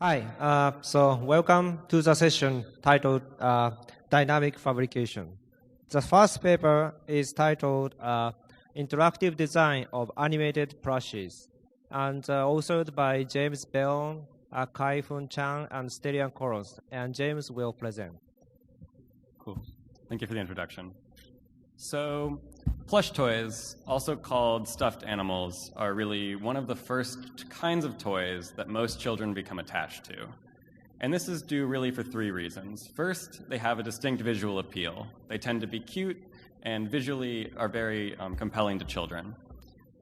Hi, so welcome to the session titled Dynamic Fabrication. The first paper is titled Interactive Design of Animated Plushies and authored by James Bell, Kai-Fun Chang, and Stellian Koros, and James will present. Cool. Thank you for the introduction. So, plush toys, also called stuffed animals, are really one of the first kinds of toys that most children become attached to. And this is due really for three reasons. First, they have a distinct visual appeal. They tend to be cute and visually are very compelling to children.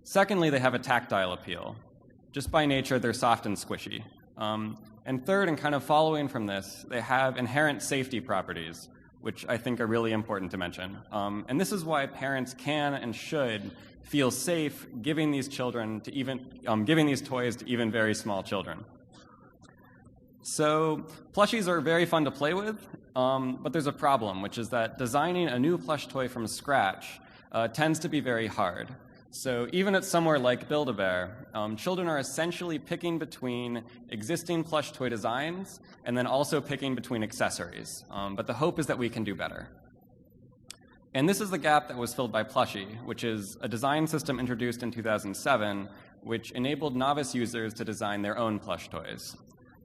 Secondly, they have a tactile appeal. Just by nature, they're soft and squishy. And third, and kind of following from this, they have inherent safety properties, which I think are really important to mention. And this is why parents can and should feel safe giving these children to giving these toys to even very small children. So plushies are very fun to play with, but there's a problem, which is that designing a new plush toy from scratch tends to be very hard. So even at somewhere like Build-A-Bear, children are essentially picking between existing plush toy designs and then also picking between accessories. But the hope is that we can do better. And this is the gap that was filled by Plushie, which is a design system introduced in 2007, which enabled novice users to design their own plush toys.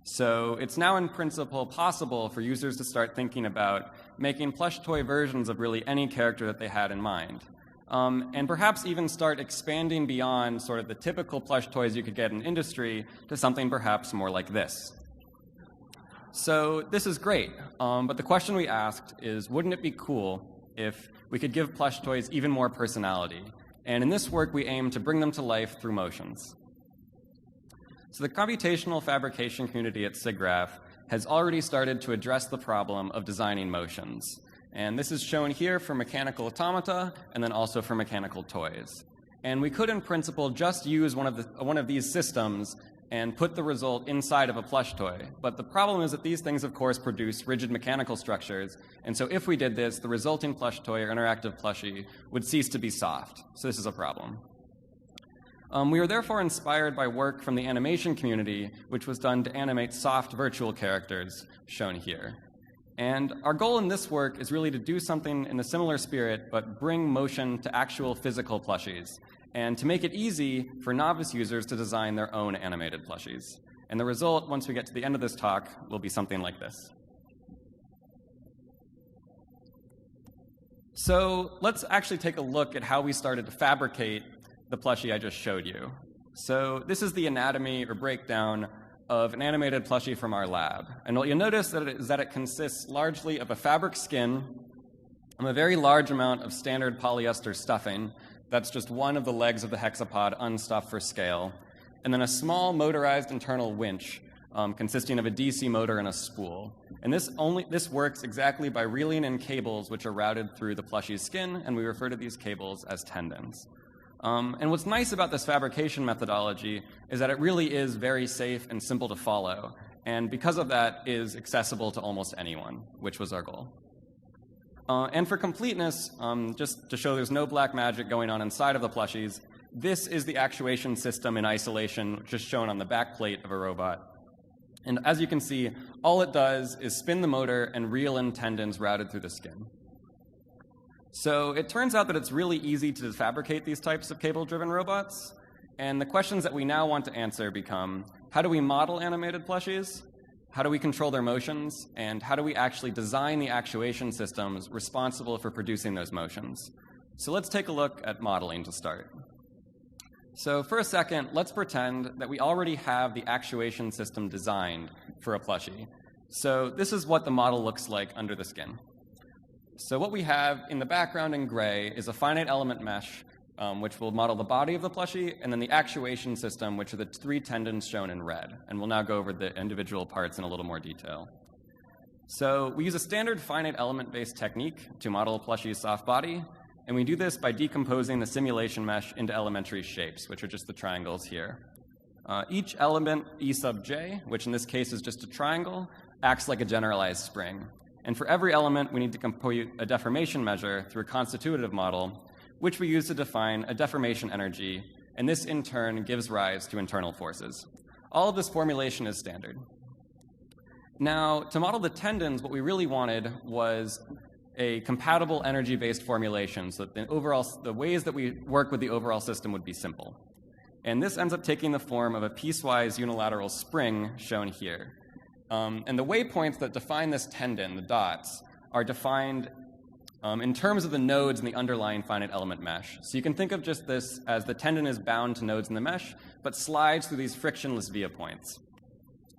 So it's now in principle possible for users to start thinking about making plush toy versions of really any character that they had in mind. And perhaps even start expanding beyond sort of the typical plush toys you could get in industry to something perhaps more like this. So this is great, but the question we asked is, wouldn't it be cool if we could give plush toys even more personality? And in this work, we aim to bring them to life through motions. So the computational fabrication community at SIGGRAPH has already started to address the problem of designing motions. And this is shown here for mechanical automata and then also for mechanical toys. And we could, in principle, just use one of these systems and put the result inside of a plush toy. But the problem is that these things, of course, produce rigid mechanical structures. And so if we did this, the resulting plush toy or interactive plushie would cease to be soft. So this is a problem. We were therefore inspired by work from the animation community, which was done to animate soft virtual characters, shown here. And our goal in this work is really to do something in a similar spirit, but bring motion to actual physical plushies, and to make it easy for novice users to design their own animated plushies. And the result, once we get to the end of this talk, will be something like this. So let's actually take a look at how we started to fabricate the plushie I just showed you. So this is the anatomy or breakdown of an animated plushie from our lab. And what you'll notice is that it consists largely of a fabric skin and a very large amount of standard polyester stuffing. That's just one of the legs of the hexapod unstuffed for scale. And then a small motorized internal winch consisting of a DC motor and a spool. And this works exactly by reeling in cables which are routed through the plushie's skin, and we refer to these cables as tendons. And what's nice about this fabrication methodology is that it really is very safe and simple to follow, and because of that is accessible to almost anyone, which was our goal. And for completeness, just to show there's no black magic going on inside of the plushies, this is the actuation system in isolation, just shown on the back plate of a robot. And as you can see, all it does is spin the motor and reel in tendons routed through the skin. So it turns out that it's really easy to fabricate these types of cable-driven robots, and the questions that we now want to answer become, how do we model animated plushies? How do we control their motions? And how do we actually design the actuation systems responsible for producing those motions? So let's take a look at modeling to start. So for a second, let's pretend that we already have the actuation system designed for a plushie. So this is what the model looks like under the skin. So what we have in the background in gray is a finite element mesh, which will model the body of the plushie, and then the actuation system, which are the three tendons shown in red. And we'll now go over the individual parts in a little more detail. So we use a standard finite element-based technique to model a plushie's soft body, and we do this by decomposing the simulation mesh into elementary shapes, which are just the triangles here. Each element, E sub j, which in this case is just a triangle, acts like a generalized spring. And for every element, we need to compute a deformation measure through a constitutive model, which we use to define a deformation energy, and this in turn gives rise to internal forces. All of this formulation is standard. Now, to model the tendons, what we really wanted was a compatible energy-based formulation so that the ways that we work with the overall system would be simple. And this ends up taking the form of a piecewise unilateral spring shown here. And the waypoints that define this tendon, the dots, are defined in terms of the nodes in the underlying finite element mesh. So you can think of just this as the tendon is bound to nodes in the mesh, but slides through these frictionless via points.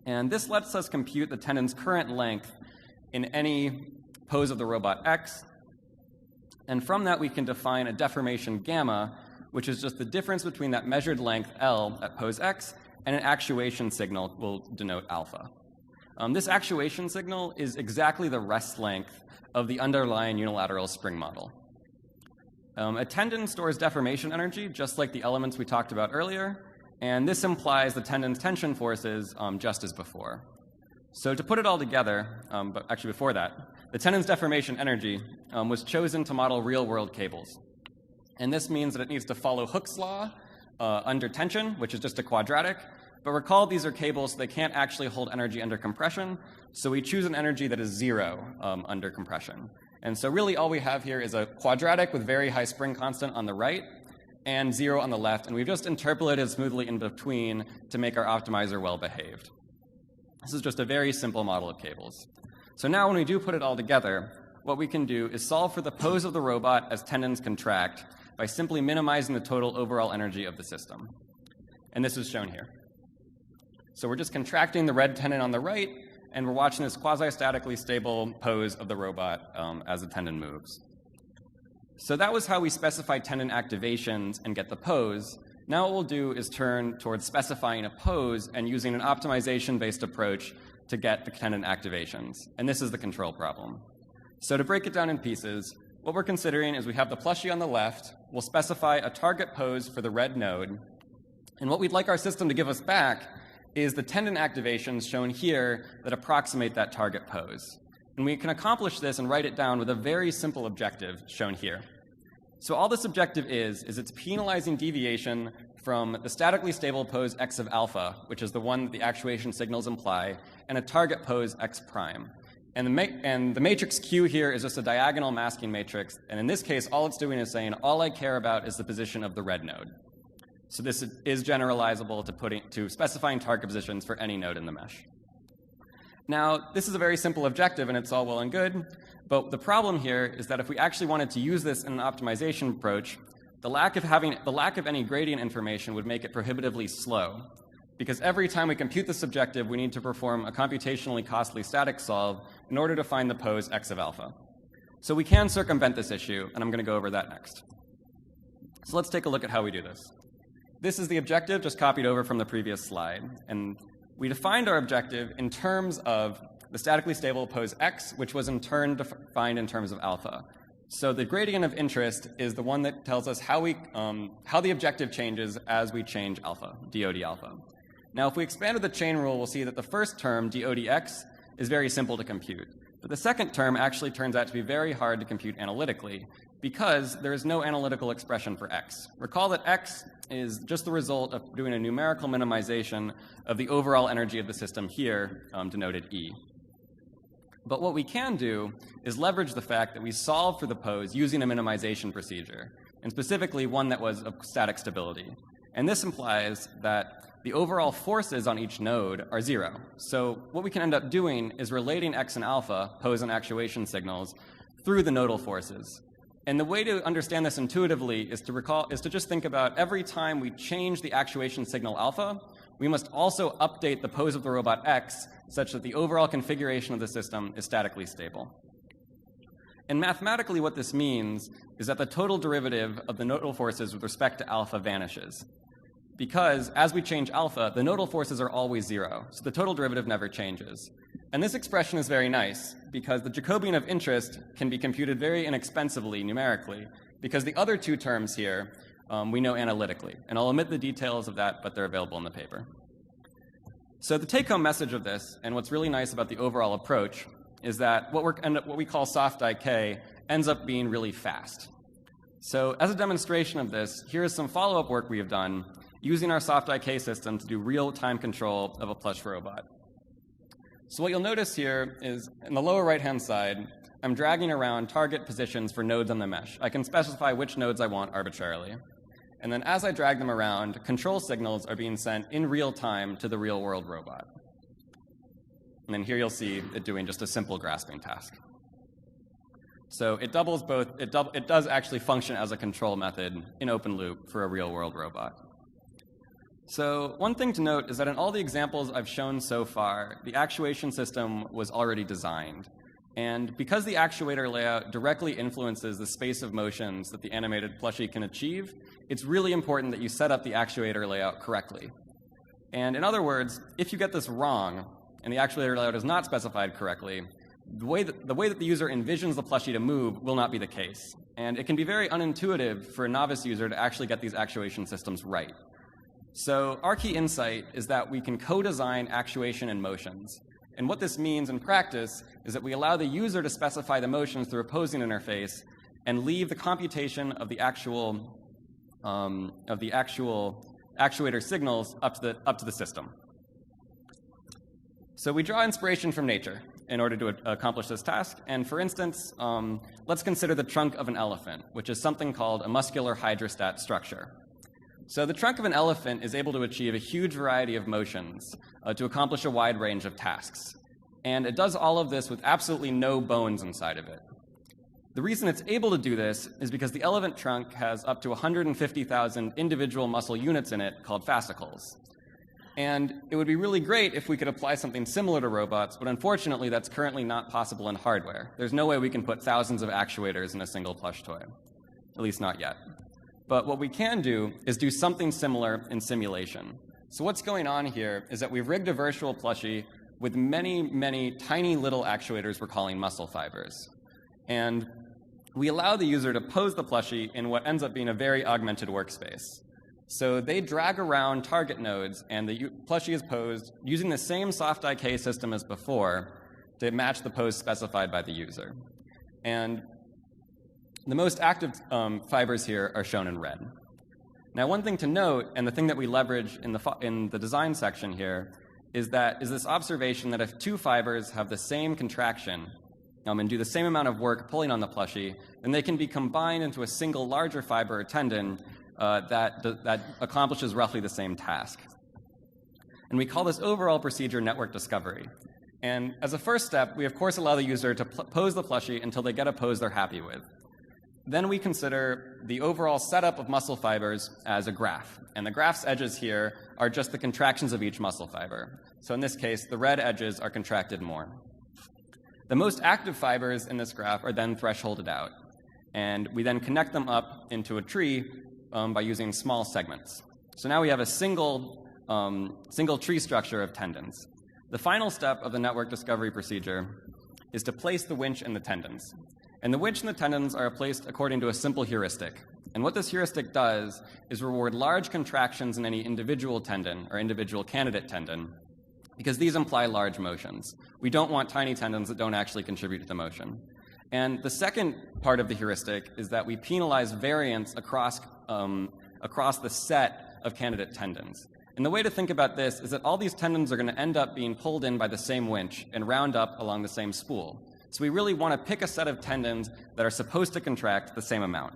And this lets us compute the tendon's current length in any pose of the robot X. And from that, we can define a deformation gamma, which is just the difference between that measured length L at pose X and an actuation signal will denote alpha. This actuation signal is exactly the rest length of the underlying unilateral spring model. A tendon stores deformation energy, just like the elements we talked about earlier, and this implies the tendon's tension forces just as before. So to put it all together, but actually before that, the tendon's deformation energy was chosen to model real-world cables. And this means that it needs to follow Hooke's law under tension, which is just a quadratic. But recall these are cables, so they can't actually hold energy under compression. So we choose an energy that is 0 under compression. And so really all we have here is a quadratic with very high spring constant on the right and 0 on the left. And we've just interpolated smoothly in between to make our optimizer well-behaved. This is just a very simple model of cables. So now when we do put it all together, what we can do is solve for the pose of the robot as tendons contract by simply minimizing the total overall energy of the system. And this is shown here. So we're just contracting the red tendon on the right, and we're watching this quasi-statically stable pose of the robot as the tendon moves. So that was how we specify tendon activations and get the pose. Now what we'll do is turn towards specifying a pose and using an optimization-based approach to get the tendon activations. And this is the control problem. So to break it down in pieces, what we're considering is we have the plushie on the left. We'll specify a target pose for the red node. And what we'd like our system to give us back is the tendon activations shown here that approximate that target pose. And we can accomplish this and write it down with a very simple objective shown here. So all this objective is it's penalizing deviation from the statically stable pose x of alpha, which is the one that the actuation signals imply, and a target pose x prime. And the matrix Q here is just a diagonal masking matrix, and in this case, all it's doing is saying, all I care about is the position of the red node. So this is generalizable to specifying target positions for any node in the mesh. Now, this is a very simple objective, and it's all well and good, but the problem here is that if we actually wanted to use this in an optimization approach, the lack of any gradient information would make it prohibitively slow, because every time we compute this objective, we need to perform a computationally costly static solve in order to find the pose x of alpha. So we can circumvent this issue, and I'm going to go over that next. So let's take a look at how we do this. This is the objective just copied over from the previous slide, and we defined our objective in terms of the statically stable pose x, which was in turn defined in terms of alpha. So the gradient of interest is the one that tells us how the objective changes as we change alpha, dOD alpha. Now, if we expanded the chain rule, we'll see that the first term, dODx, is very simple to compute. But the second term actually turns out to be very hard to compute analytically because there is no analytical expression for x. Recall that x is just the result of doing a numerical minimization of the overall energy of the system here, denoted E. But what we can do is leverage the fact that we solve for the pose using a minimization procedure, and specifically one that was of static stability. And this implies that the overall forces on each node are 0. So what we can end up doing is relating x and alpha, pose and actuation signals, through the nodal forces. And the way to understand this intuitively is to just think about every time we change the actuation signal alpha, we must also update the pose of the robot x such that the overall configuration of the system is statically stable. And mathematically what this means is that the total derivative of the nodal forces with respect to alpha vanishes. Because as we change alpha, the nodal forces are always 0, so the total derivative never changes. And this expression is very nice, because the Jacobian of interest can be computed very inexpensively numerically, because the other two terms here we know analytically. And I'll omit the details of that, but they're available in the paper. So the take-home message of this, and what's really nice about the overall approach, is that what we call soft IK ends up being really fast. So as a demonstration of this, here is some follow-up work we have done using our soft IK system to do real-time control of a plush robot. So what you'll notice here is in the lower right-hand side, I'm dragging around target positions for nodes on the mesh. I can specify which nodes I want arbitrarily. And then as I drag them around, control signals are being sent in real time to the real-world robot. And then here you'll see it doing just a simple grasping task. So it doubles both. It does actually function as a control method in open loop for a real-world robot. So one thing to note is that in all the examples I've shown so far, the actuation system was already designed. And because the actuator layout directly influences the space of motions that the animated plushie can achieve, it's really important that you set up the actuator layout correctly. And in other words, if you get this wrong, and the actuator layout is not specified correctly, the way that the user envisions the plushie to move will not be the case. And it can be very unintuitive for a novice user to actually get these actuation systems right. So our key insight is that we can co-design actuation and motions. And what this means in practice is that we allow the user to specify the motions through a posing interface and leave the computation of the actual actuator signals up to the system. So we draw inspiration from nature in order to accomplish this task. And for instance, let's consider the trunk of an elephant, which is something called a muscular hydrostat structure. So the trunk of an elephant is able to achieve a huge variety of motions to accomplish a wide range of tasks. And it does all of this with absolutely no bones inside of it. The reason it's able to do this is because the elephant trunk has up to 150,000 individual muscle units in it called fascicles. And it would be really great if we could apply something similar to robots, but unfortunately that's currently not possible in hardware. There's no way we can put thousands of actuators in a single plush toy, at least not yet. But what we can do is do something similar in simulation. So what's going on here is that we've rigged a virtual plushie with many, many tiny little actuators we're calling muscle fibers. And we allow the user to pose the plushie in what ends up being a very augmented workspace. So they drag around target nodes, and the plushie is posed using the same soft IK system as before to match the pose specified by the user. And the most active fibers here are shown in red. Now, one thing to note, and the thing that we leverage in the design section here, is this observation that if two fibers have the same contraction and do the same amount of work pulling on the plushie, then they can be combined into a single larger fiber or tendon that accomplishes roughly the same task. And we call this overall procedure network discovery. And as a first step, we of course allow the user to pose the plushie until they get a pose they're happy with. Then we consider the overall setup of muscle fibers as a graph. And the graph's edges here are just the contractions of each muscle fiber. So in this case, the red edges are contracted more. The most active fibers in this graph are then thresholded out. And we then connect them up into a tree by using small segments. So now we have a single tree structure of tendons. The final step of the network discovery procedure is to place the winch and the tendons. And the winch and the tendons are placed according to a simple heuristic. And what this heuristic does is reward large contractions in any individual tendon or individual candidate tendon, because these imply large motions. We don't want tiny tendons that don't actually contribute to the motion. And the second part of the heuristic is that we penalize variance across the set of candidate tendons. And the way to think about this is that all these tendons are going to end up being pulled in by the same winch and round up along the same spool. So we really want to pick a set of tendons that are supposed to contract the same amount.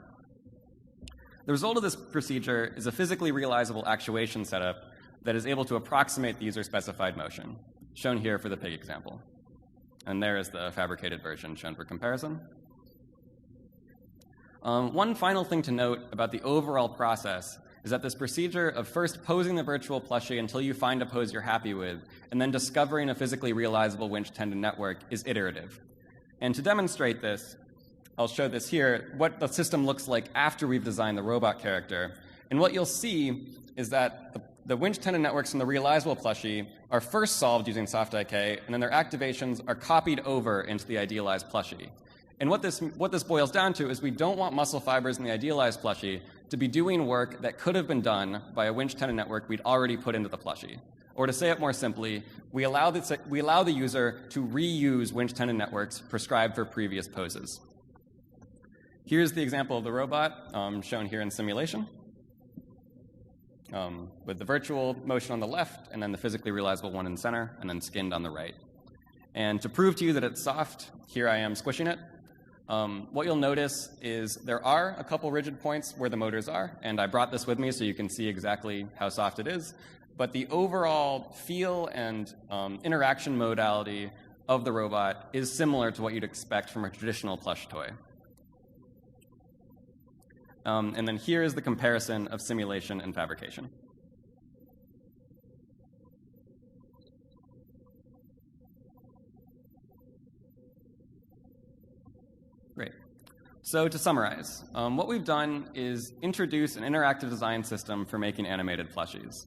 The result of this procedure is a physically realizable actuation setup that is able to approximate the user-specified motion, shown here for the pig example. And there is the fabricated version shown for comparison. One final thing to note about the overall process is that this procedure of first posing the virtual plushie until you find a pose you're happy with, and then discovering a physically realizable winch tendon network is iterative. And to demonstrate this, I'll show this here, what the system looks like after we've designed the robot character. And what you'll see is that the winch tendon networks in the realizable plushie are first solved using soft IK, and then their activations are copied over into the idealized plushie. And what this boils down to is we don't want muscle fibers in the idealized plushie to be doing work that could have been done by a winch tendon network we'd already put into the plushie. Or to say it more simply, we allow the user to reuse winch tendon networks prescribed for previous poses. Here's the example of the robot shown here in simulation, with the virtual motion on the left, and then the physically realizable one in the center, and then skinned on the right. And to prove to you that it's soft, here I am squishing it. What you'll notice is there are a couple rigid points where the motors are, and I brought this with me so you can see exactly how soft it is. But the overall feel and interaction modality of the robot is similar to what you'd expect from a traditional plush toy. And then here is the comparison of simulation and fabrication. Great. So to summarize, what we've done is introduce an interactive design system for making animated plushies.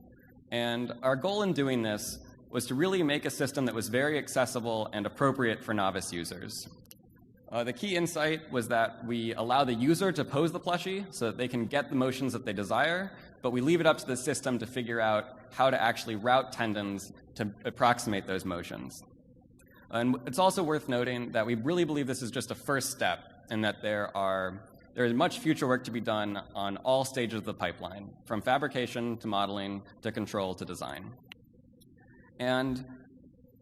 And our goal in doing this was to really make a system that was very accessible and appropriate for novice users. The key insight was that we allow the user to pose the plushie so that they can get the motions that they desire, but we leave it up to the system to figure out how to actually route tendons to approximate those motions. And it's also worth noting that we really believe this is just a first step and that there is much future work to be done on all stages of the pipeline, from fabrication to modeling to control to design. And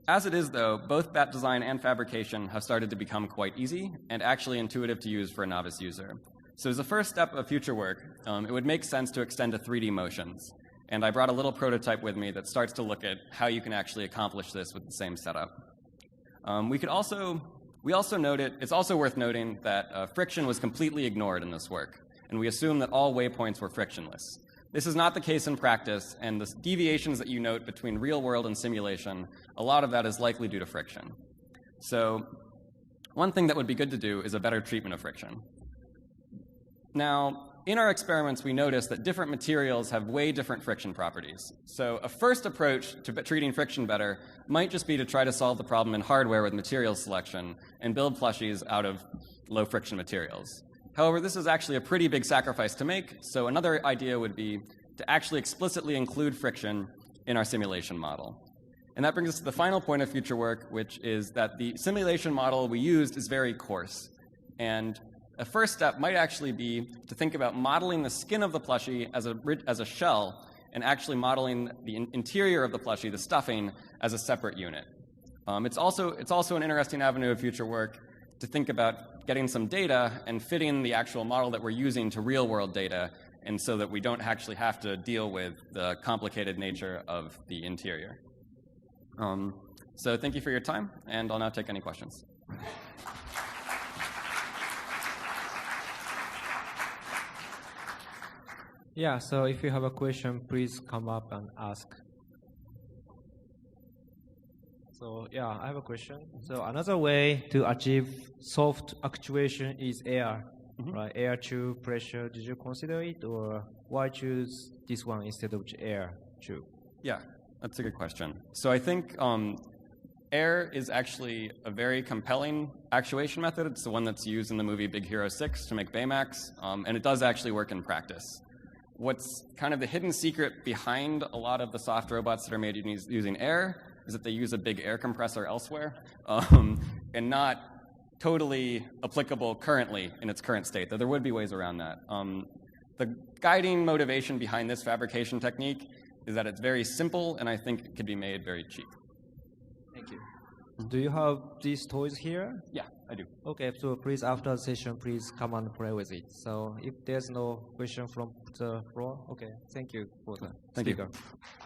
as it is, though, both bat design and fabrication have started to become quite easy and actually intuitive to use for a novice user. So as a first step of future work, it would make sense to extend to 3D motions. And I brought a little prototype with me that starts to look at how you can actually accomplish this with the same setup. We also noted, it's also worth noting that friction was completely ignored in this work, and we assume that all waypoints were frictionless. This is not the case in practice, and the deviations that you note between real world and simulation, a lot of that is likely due to friction. So one thing that would be good to do is a better treatment of friction. Now, in our experiments, we noticed that different materials have way different friction properties. So a first approach to treating friction better might just be to try to solve the problem in hardware with material selection and build plushies out of low friction materials. However, this is actually a pretty big sacrifice to make, so another idea would be to actually explicitly include friction in our simulation model. And that brings us to the final point of future work, which is that the simulation model we used is very coarse. And a first step might actually be to think about modeling the skin of the plushie as a shell and actually modeling the interior of the plushie, the stuffing, as a separate unit. It's also an interesting avenue of future work to think about getting some data and fitting the actual model that we're using to real-world data, and so that we don't actually have to deal with the complicated nature of the interior. So thank you for your time, and I'll now take any questions. Yeah, so if you have a question, please come up and ask. So yeah, I have a question. So another way to achieve soft actuation is air, right? Air tube pressure. Did you consider it, or why choose this one instead of air tube? Yeah, that's a good question. So I think air is actually a very compelling actuation method. It's the one that's used in the movie Big Hero 6 to make Baymax, and it does actually work in practice. What's kind of the hidden secret behind a lot of the soft robots that are made using air is that they use a big air compressor elsewhere, and not totally applicable currently in its current state, though there would be ways around that. The guiding motivation behind this fabrication technique is that it's very simple, and I think it could be made very cheap. Thank you. Do you have these toys here? Yeah, I do. Okay, so please, after the session, please come and play with it. So if there's no question from the floor, okay, thank you for the speaker. Thank you.